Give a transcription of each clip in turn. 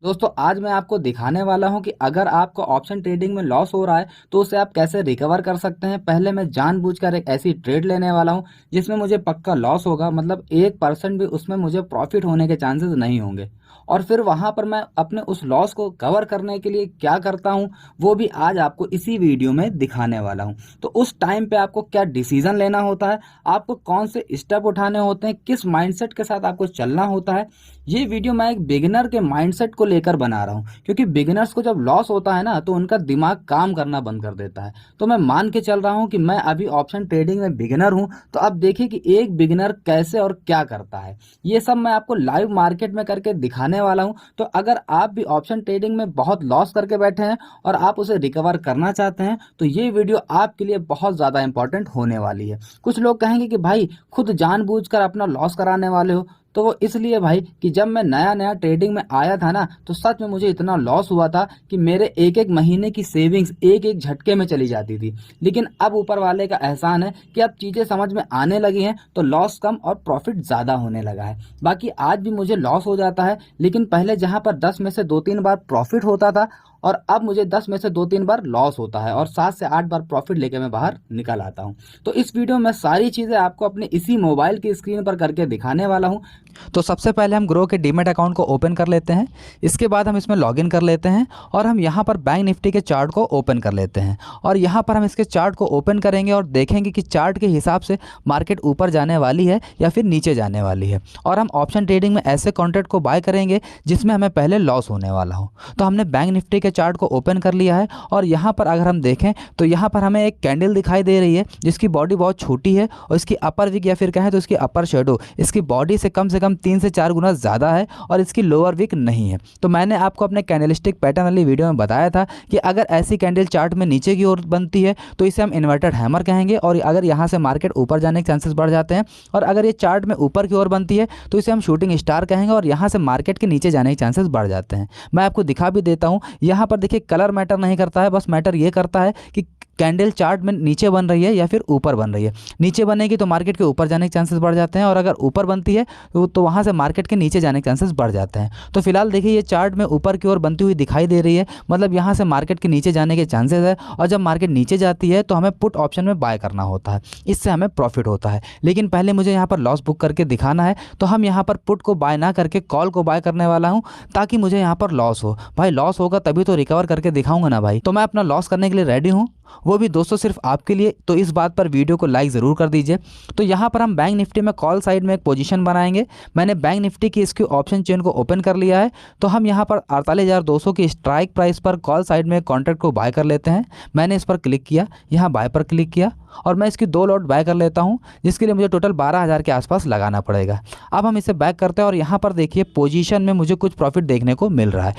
दोस्तों आज मैं आपको दिखाने वाला हूं कि अगर आपको ऑप्शन ट्रेडिंग में लॉस हो रहा है तो उसे आप कैसे रिकवर कर सकते हैं। पहले मैं जानबूझकर एक ऐसी ट्रेड लेने वाला हूं जिसमें मुझे पक्का लॉस होगा, मतलब 1% भी उसमें मुझे प्रॉफिट होने के चांसेस नहीं होंगे। और फिर वहां पर मैं अपने उस लॉस को कवर करने के लिए क्या करता हूं वो भी आज आपको इसी वीडियो में दिखाने वाला हूं। तो उस टाइम पे आपको क्या डिसीजन लेना होता है, आपको कौन से स्टेप उठाने होते हैं, किस माइंडसेट के साथ आपको चलना होता है, ये वीडियो मैं एक बिगिनर के माइंडसेट को लेकर बना रहा हूँ। क्योंकि बिगिनर्स को जब लॉस होता है ना तो उनका दिमाग काम करना बंद कर देता है। तो मैं मान के चल रहा हूँ कि मैं अभी ऑप्शन ट्रेडिंग में बिगिनर हूँ, तो अब देखिए कि एक बिगिनर कैसे और क्या करता है। ये सब मैं आपको लाइव मार्केट में करके दिखाने वाला हूँ। तो अगर आप भी ऑप्शन ट्रेडिंग में बहुत लॉस करके बैठे हैं और आप उसे रिकवर करना चाहते हैं तो ये वीडियो आपके लिए बहुत ज़्यादा इंपॉर्टेंट होने वाली है। कुछ लोग कहेंगे कि भाई खुद जानबूझकर अपना लॉस कराने वाले हो, तो वो इसलिए भाई कि जब मैं नया नया ट्रेडिंग में आया था ना तो सच में मुझे इतना लॉस हुआ था कि मेरे एक एक महीने की सेविंग्स एक एक झटके में चली जाती थी। लेकिन अब ऊपर वाले का एहसान है कि अब चीज़ें समझ में आने लगी हैं तो लॉस कम और प्रॉफिट ज़्यादा होने लगा है। बाकी आज भी मुझे लॉस हो जाता है, लेकिन पहले जहाँ पर 10 में से 2-3 बार प्रॉफिट होता था और अब मुझे 10 में से 2-3 बार लॉस होता है और 7 से 8 बार प्रॉफिट लेके मैं बाहर निकल आता हूँ। तो इस वीडियो में सारी चीज़ें आपको अपने इसी मोबाइल की स्क्रीन पर करके दिखाने वाला हूँ। तो सबसे पहले हम ग्रो के डीमैट अकाउंट को ओपन कर लेते हैं। इसके बाद हम इसमें लॉगिन कर लेते हैं और हम यहाँ पर बैंक निफ्टी के चार्ट को ओपन कर लेते हैं और यहाँ पर हम इसके चार्ट को ओपन करेंगे और देखेंगे कि चार्ट के हिसाब से मार्केट ऊपर जाने वाली है या फिर नीचे जाने वाली है। और हम ऑप्शन ट्रेडिंग में ऐसे कॉन्ट्रैक्ट को बाय करेंगे जिसमें हमें पहले लॉस होने वाला हो। तो हमने बैंक निफ्टी के चार्ट को ओपन कर लिया है और यहाँ पर अगर हम देखें तो यहाँ पर हमें एक कैंडल दिखाई दे रही है जिसकी बॉडी बहुत छोटी है और इसकी अपर विक या फिर कहें तो इसकी अपर शेडो इसकी बॉडी से कम 3 से 4 गुना ज़्यादा है और इसकी लोअर विक नहीं है। तो मैंने आपको अपने कैंडलस्टिक पैटर्न वाली वीडियो में बताया था कि अगर ऐसी कैंडल चार्ट में नीचे की ओर बनती है तो इसे हम इन्वर्टेड हैमर कहेंगे और अगर यहाँ से मार्केट ऊपर जाने के चांसेस बढ़ जाते हैं और अगर ये चार्ट में ऊपर की ओर बनती है तो इसे हम शूटिंग स्टार कहेंगे और यहाँ से मार्केट के नीचे जाने के चांसेस बढ़ जाते हैं। मैं आपको दिखा भी देता हूँ। यहाँ पर देखिए कलर मैटर नहीं करता है, बस मैटर ये करता है कि कैंडल चार्ट में नीचे बन रही है या फिर ऊपर बन रही है। नीचे बनेगी तो मार्केट के ऊपर जाने के चांसेस बढ़ जाते हैं और अगर ऊपर बनती है तो वहाँ से मार्केट के नीचे जाने के चांसेस बढ़ जाते हैं। तो फिलहाल देखिए ये चार्ट में ऊपर की ओर बनती हुई दिखाई दे रही है, मतलब यहाँ से मार्केट के नीचे जाने के चांसेस है और जब मार्केट नीचे जाती है तो हमें पुट ऑप्शन में बाय करना होता है, इससे हमें प्रॉफिट होता है। लेकिन पहले मुझे यहाँ पर लॉस बुक करके दिखाना है, तो हम यहाँ पर पुट को बाय ना करके कॉल को बाय करने वाला हूँ ताकि मुझे यहाँ पर लॉस हो। भाई लॉस होगा तभी तो रिकवर करके दिखाऊंगा ना भाई। तो मैं अपना लॉस करने के लिए रेडी हूँ, वो भी दोस्तों सिर्फ आपके लिए। तो इस बात पर वीडियो को लाइक ज़रूर कर दीजिए। तो यहाँ पर हम बैंक निफ्टी में कॉल साइड में एक पोजीशन बनाएंगे। मैंने बैंक निफ्टी की इसकी ऑप्शन चेन को ओपन कर लिया है। तो हम यहाँ पर 48,200 की स्ट्राइक प्राइस पर कॉल साइड में कॉन्ट्रैक्ट को बाय कर लेते हैं। मैंने इस पर क्लिक किया, यहाँ बाय पर क्लिक किया और मैं इसकी 2 लॉट बाय कर लेता हूँ, जिसके लिए मुझे टोटल 12,000 के आसपास लगाना पड़ेगा। अब हम इसे बैक करते हैं और यहाँ पर देखिए पोजीशन में मुझे कुछ प्रॉफिट देखने को मिल रहा है,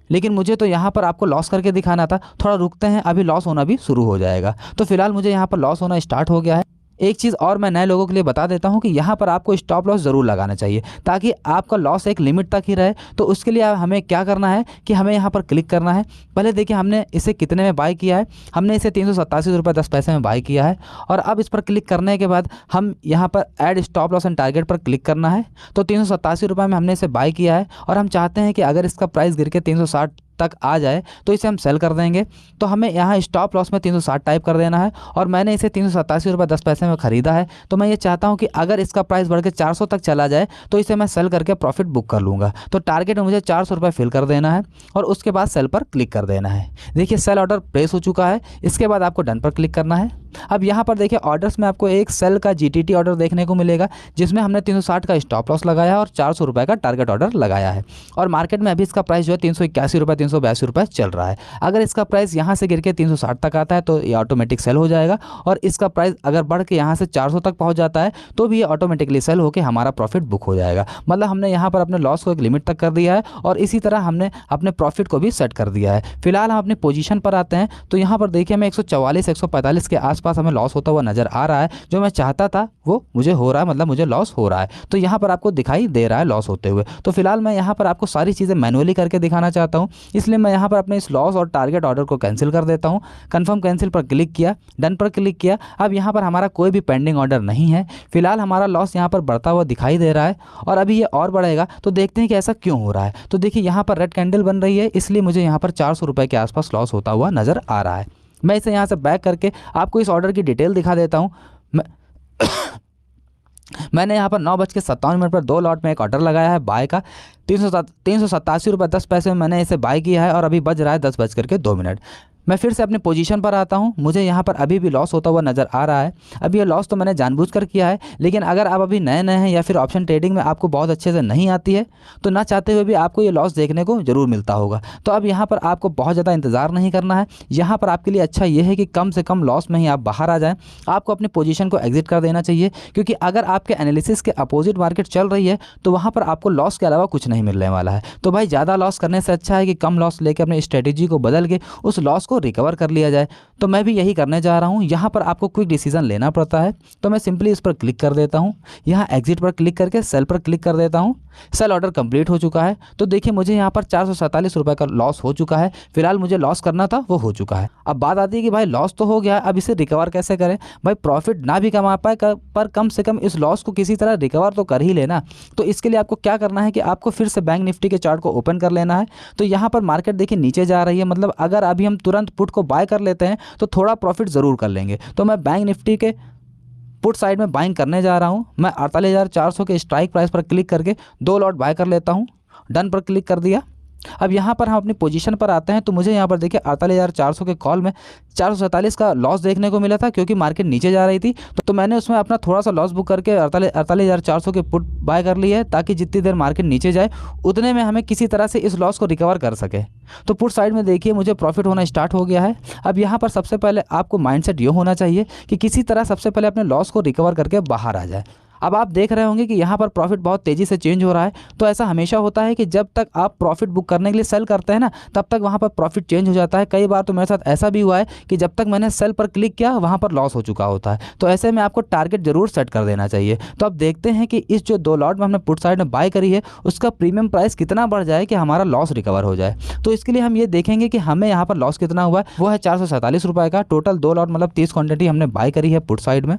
लेकिन मुझे तो यहाँ पर आपको लॉस करके दिखाना था। थोड़ा रुकते हैं, अभी लॉस होना भी शुरू हो जाएगा। तो फिलहाल मुझे यहाँ पर लॉस होना स्टार्ट हो गया है। एक चीज़ और मैं नए लोगों के लिए बता देता हूं कि यहाँ पर आपको स्टॉप लॉस ज़रूर लगाना चाहिए ताकि आपका लॉस एक लिमिट तक ही रहे। तो उसके लिए हमें क्या करना है कि हमें यहाँ पर क्लिक करना है। पहले देखिए हमने इसे कितने में बाय किया है, हमने इसे 387 रुपये 10 पैसे में बाय किया है। और अब इस पर क्लिक करने के बाद हम यहाँ पर add stop loss and target पर क्लिक करना है। तो 387 रुपये में हमने इसे बाय किया है और हम चाहते हैं कि अगर इसका प्राइस गिर के 360 तक आ जाए तो इसे हम सेल कर देंगे। तो हमें यहाँ स्टॉप लॉस में 360 टाइप कर देना है और मैंने इसे 387 रुपये 10 पैसे में ख़रीदा है। तो मैं ये चाहता हूँ कि अगर इसका प्राइस बढ़ के 400 तक चला जाए तो इसे मैं सेल करके प्रॉफिट बुक कर लूँगा। तो टारगेट में मुझे 400 रुपये फिल कर देना है और उसके बाद सेल पर क्लिक कर देना है। देखिए सेल ऑर्डर प्लेस हो चुका है। इसके बाद आपको डन पर क्लिक करना है। अब यहाँ पर देखिए ऑर्डर्स में आपको एक सेल का जीटीटी ऑर्डर देखने को मिलेगा जिसमें हमने 360 का स्टॉप लॉस लगाया है और 400 रुपये का टारगेट ऑर्डर लगाया है। और मार्केट में अभी इसका प्राइस जो है 381 रुपये 382 रुपये चल रहा है। अगर इसका प्राइस यहाँ से गिर के 360 तक आता है तो ये ऑटोमेटिक सेल हो जाएगा और इसका प्राइस अगर बढ़ के यहाँ से 400 तक पहुँच जाता है तो भी ये ऑटोमेटिकली सेल होकर हमारा प्रॉफिट बुक हो जाएगा। मतलब हमने यहाँ पर अपने लॉस को एक लिमिट तक कर दिया है और इसी तरह हमने अपने प्रॉफिट को भी सेट कर दिया है। फिलहाल हम अपने पोजीशन पर आते हैं। तो यहाँ पर देखिए हमें 144 145 के आसपास आसपास हमें लॉस होता हुआ नज़र आ रहा है। जो मैं चाहता था वो मुझे हो रहा है, मतलब मुझे लॉस हो रहा है। तो यहाँ पर आपको दिखाई दे रहा है लॉस होते हुए। तो फिलहाल मैं यहाँ पर आपको सारी चीज़ें मैनुअली करके दिखाना चाहता हूँ, इसलिए मैं यहाँ पर अपने इस लॉस और टारगेट ऑर्डर को कैंसिल कर देता हूँ। कन्फर्म कैंसिल पर क्लिक किया, डन पर क्लिक किया। अब यहाँ पर हमारा कोई भी पेंडिंग ऑर्डर नहीं है। फिलहाल हमारा लॉस यहाँ पर बढ़ता हुआ दिखाई दे रहा है और अभी ये और बढ़ेगा। तो देखते हैं कि ऐसा क्यों हो रहा है। तो देखिए यहाँ पर रेड कैंडल बन रही है, इसलिए मुझे यहाँ पर 400 रुपये के आसपास लॉस होता हुआ नज़र आ रहा है। मैं इसे यहाँ से बैक करके आपको इस ऑर्डर की डिटेल दिखा देता हूँ। मैंने यहाँ पर 9:57 पर 2 लॉट में एक ऑर्डर लगाया है बाय का। 387 रुपये 10 पैसे में मैंने इसे बाय किया है और अभी बज रहा है 10:02। मैं फिर से अपनी पोजीशन पर आता हूं। मुझे यहाँ पर अभी भी लॉस होता हुआ नज़र आ रहा है। अभी ये लॉस तो मैंने जानबूझकर किया है, लेकिन अगर आप अभी नए हैं या फिर ऑप्शन ट्रेडिंग में आपको बहुत अच्छे से नहीं आती है तो ना चाहते हुए भी आपको ये लॉस देखने को ज़रूर मिलता होगा। तो अब यहाँ पर आपको बहुत ज़्यादा इंतज़ार नहीं करना है। यहाँ पर आपके लिए अच्छा ये है कि कम से कम लॉस में ही आप बाहर आ जाएँ। आपको अपनी पोजीशन को एग्जिट कर देना चाहिए, क्योंकि अगर आपके एनालिसिस के अपोजिट मार्केट चल रही है तो वहाँ पर आपको लॉस के अलावा कुछ नहीं मिलने वाला है। तो भाई ज़्यादा लॉस करने से अच्छा है कि कम लॉस लेकर अपनी स्ट्रेटेजी को बदल के उस लॉस को रिकवर कर लिया जाए। तो मैं भी यही करने जा रहा हूं। यहां पर आपको क्विक डिसीजन लेना पड़ता है, तो मैं सिंपली इस पर क्लिक कर देता हूं। यहां एग्जिट पर क्लिक करके सेल पर क्लिक कर देता हूं। सेल ऑर्डर कंप्लीट हो चुका है। तो देखिए मुझे यहां पर 447 रुपए का लॉस हो चुका है। फिलहाल मुझे लॉस करना था वो हो चुका है। अब बात आती है कि भाई लॉस तो हो गया, अब इसे रिकवर कैसे करें। भाई प्रॉफिट ना भी कमा पाए पर कम से कम इस लॉस को किसी तरह रिकवर तो कर ही लेना। तो इसके लिए आपको क्या करना है कि आपको फिर से बैंक निफ्टी के चार्ट को ओपन कर लेना है। तो यहाँ पर मार्केट देखिए नीचे जा रही है, मतलब अगर अभी हम तुरंत पुट को बाय कर लेते हैं तो थोड़ा प्रॉफिट ज़रूर कर लेंगे। तो मैं बैंक निफ्टी के पुट साइड में बाइंग करने जा रहा हूं। मैं 48,400 के स्ट्राइक प्राइस पर क्लिक करके 2 लॉट बाय कर लेता हूं। डन पर क्लिक कर दिया। अब यहाँ पर हम अपनी पोजीशन पर आते हैं। तो मुझे यहाँ पर देखिए 48,400 के कॉल में 447 का लॉस देखने को मिला था, क्योंकि मार्केट नीचे जा रही थी। तो मैंने उसमें अपना थोड़ा सा लॉस बुक करके 48,400 के पुट बाय कर लिए है, ताकि जितनी देर मार्केट नीचे जाए उतने में हमें किसी तरह से इस लॉस को रिकवर कर सके। तो पुट साइड में देखिए मुझे प्रॉफिट होना स्टार्ट हो गया है। अब यहाँ पर सबसे पहले आपको माइंडसेट ये होना चाहिए कि किसी तरह सबसे पहले अपने लॉस को रिकवर करके बाहर आ जाए। अब आप देख रहे होंगे कि यहाँ पर प्रॉफिट बहुत तेज़ी से चेंज हो रहा है। तो ऐसा हमेशा होता है कि जब तक आप प्रॉफिट बुक करने के लिए सेल करते हैं ना, तब तक वहाँ पर प्रॉफिट चेंज हो जाता है। कई बार तो मेरे साथ ऐसा भी हुआ है कि जब तक मैंने सेल पर क्लिक किया वहाँ पर लॉस हो चुका होता है। तो ऐसे में आपको टारगेट जरूर सेट कर देना चाहिए। तो अब देखते हैं कि इस जो 2 लॉट में हमने पुट साइड में बाय करी है उसका प्रीमियम प्राइस कितना बढ़ जाए कि हमारा लॉस रिकवर हो जाए। तो इसके लिए हम ये देखेंगे कि हमें यहाँ पर लॉस कितना हुआ है। वो है 447 रुपये का। टोटल 2 लॉट मतलब 30 क्वान्टिटी हमने बाय करी है पुट साइड में।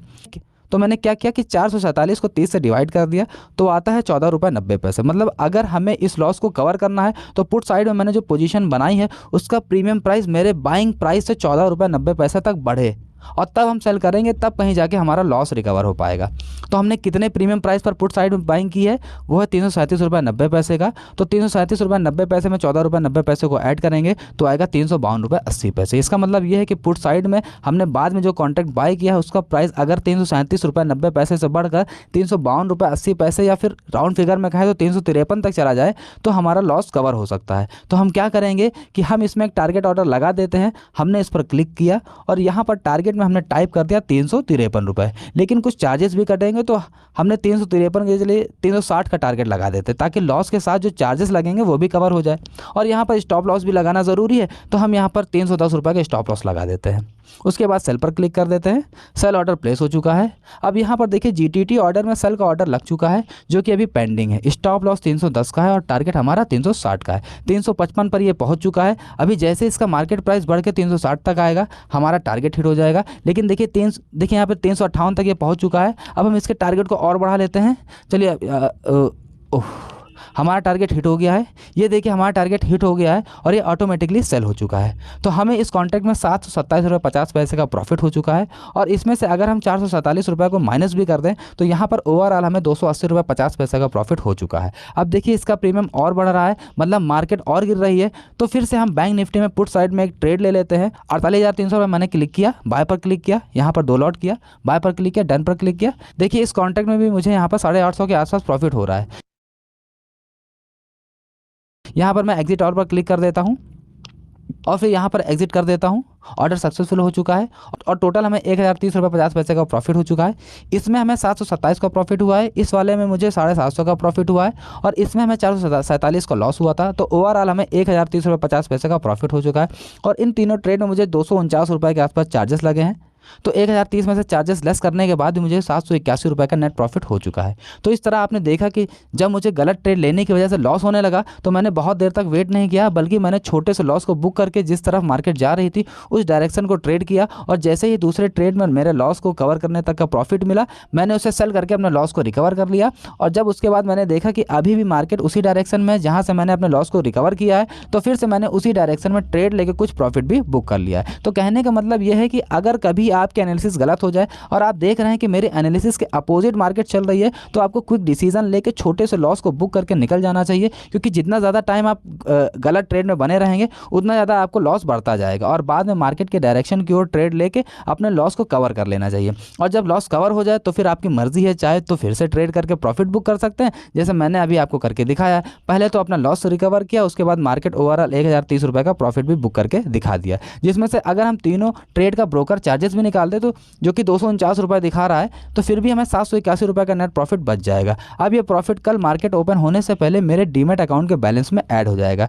तो मैंने क्या किया कि 447 को 30 से डिवाइड कर दिया, तो आता है 14.90 रुपये। मतलब अगर हमें इस लॉस को कवर करना है तो पुट साइड में मैंने जो पोजीशन बनाई है उसका प्रीमियम प्राइस मेरे बाइंग प्राइस से 14.90 तक बढ़े, और तब हम सेल करेंगे, तब कहीं जाके हमारा लॉस रिकवर हो पाएगा। तो हमने कितने प्रीमियम प्राइस पर पुट साइड में बाइंग की है, वो है 337.90 का। तो 337.90 में 14.90 को ऐड करेंगे तो आएगा 352.80। इसका मतलब ये है कि पुट साइड में हमने बाद में जो कॉन्ट्रैक्ट बाय किया है उसका प्राइस अगर 337.90 से बढ़कर 352.80 या फिर राउंड फिगर में कहें तो 353 तक चला जाए तो हमारा लॉस कवर हो सकता है। तो हम क्या करेंगे कि हम इसमें एक टारगेट ऑर्डर लगा देते हैं। हमने इस पर क्लिक किया और यहाँ पर टारगेट में हमने टाइप कर दिया 353 रुपये, लेकिन कुछ चार्जेस भी कटेंगे तो हमने 353 के लिए 360 का टारगेट लगा देते, ताकि लॉस के साथ जो चार्जेस लगेंगे वो भी कवर हो जाए। और यहाँ पर स्टॉप लॉस भी लगाना ज़रूरी है, तो हम यहाँ पर 310 रुपये का स्टॉप लॉस लगा देते हैं। उसके बाद सेल पर क्लिक कर देते हैं। सेल ऑर्डर प्लेस हो चुका है। अब यहाँ पर देखिए जीटीटी ऑर्डर में सेल का ऑर्डर लग चुका है, जो कि अभी पेंडिंग है। स्टॉप लॉस 310 का है और टारगेट हमारा 360 का है। 355 पर ये पहुँच चुका है। अभी जैसे इसका मार्केट प्राइस बढ़ के 360 तक आएगा हमारा टारगेट हिट हो जाएगा। लेकिन देखिए यहाँ पर 358 तक ये पहुँच चुका है। अब हम इसके टारगेट को और बढ़ा लेते हैं। चलिए हमारा टारगेट हिट हो गया है। ये देखिए हमारा टारगेट हिट हो गया है और ये ऑटोमेटिकली सेल हो चुका है। तो हमें इस कॉन्ट्रैक्ट में 727.50 का प्रॉफिट हो चुका है। और इसमें से अगर हम 447 रुपये को माइनस भी कर दें तो यहाँ पर ओवरऑल हमें 280.50 का प्रॉफिट हो चुका है। अब देखिए इसका प्रीमियम और बढ़ रहा है, मतलब मार्केट और गिर रही है। तो फिर से हम बैंक निफ्टी में पुट साइड में एक ट्रेड ले लेते हैं। 48,300 रुपये मैंने क्लिक किया, बाय पर क्लिक किया, यहाँ पर 2 लॉट किया, बाय पर क्लिक किया, डन पर क्लिक किया। देखिए इस कॉन्ट्रैक्ट में भी मुझे यहाँ पर 850 के आसपास प्रॉफिट हो रहा है। यहाँ पर मैं एग्जिट ऑर्डर पर क्लिक कर देता हूँ और फिर यहाँ पर एग्जिट कर देता हूँ। ऑर्डर सक्सेसफुल हो चुका है और टोटल हमें 1,030.50 का प्रॉफिट हो चुका है। इसमें हमें 727 का प्रॉफिट हुआ है, इस वाले में मुझे 750 का प्रॉफिट हुआ है और इसमें हमें 447 का लॉस हुआ था। तो ओवरऑल हमें 1,030.50 का प्रॉफिट हो चुका है। और इन तीनों ट्रेड में मुझे 249 रुपये के आसपास चार्जेस लगे हैं। तो 1030 में से चार्जेस लेस करने के बाद भी मुझे 781 रुपये का नेट प्रॉफिट हो चुका है। तो इस तरह आपने देखा कि जब मुझे गलत ट्रेड लेने की वजह से लॉस होने लगा तो मैंने बहुत देर तक वेट नहीं किया, बल्कि मैंने छोटे से लॉस को बुक करके जिस तरफ मार्केट जा रही थी उस डायरेक्शन को ट्रेड किया, और जैसे ही दूसरे ट्रेड में मेरे लॉस को कवर करने तक का प्रॉफिट मिला, मैंने उसे सेल करके अपने लॉस को रिकवर कर लिया। और जब उसके बाद मैंने देखा कि अभी भी मार्केट उसी डायरेक्शन में जहां से मैंने अपने लॉस को रिकवर किया है, तो फिर से मैंने उसी डायरेक्शन में ट्रेड लेके कुछ प्रॉफिट भी बुक कर लिया है। तो कहने का मतलब यह है कि अगर कभी आपकी एनालिसिस गलत हो जाए और आप देख रहे हैं कि मेरे एनालिसिस के अपोजिट मार्केट चल रही है, तो आपको क्विक डिसीजन लेके छोटे से लॉस को बुक करके निकल जाना चाहिए, क्योंकि जितना ज़्यादा टाइम आप गलत ट्रेड में बने रहेंगे उतना ज़्यादा आपको लॉस बढ़ता जाएगा, और बाद में मार्केट के डायरेक्शन की ओर ट्रेड लेके अपने लॉस को कवर कर लेना चाहिए। और जब लॉस कवर हो जाए तो फिर आपकी मर्जी है, चाहे तो फिर से ट्रेड करके प्रॉफिट बुक कर सकते हैं, जैसे मैंने अभी आपको करके दिखाया। पहले तो अपना लॉस रिकवर किया, उसके बाद मार्केट ओवरऑल 1030 रुपये का प्रॉफिट भी बुक करके दिखा दिया, जिसमें से अगर हम तीनों ट्रेड का ब्रोकर चार्जेस भी निकाल दे तो जो कि 249 रुपये दिखा रहा है, तो फिर भी हमें 781 रुपये का नेट प्रॉफिट बच जाएगा। अब ये प्रॉफिट कल मार्केट ओपन होने से पहले मेरे डीमैट अकाउंट के बैलेंस में ऐड हो जाएगा।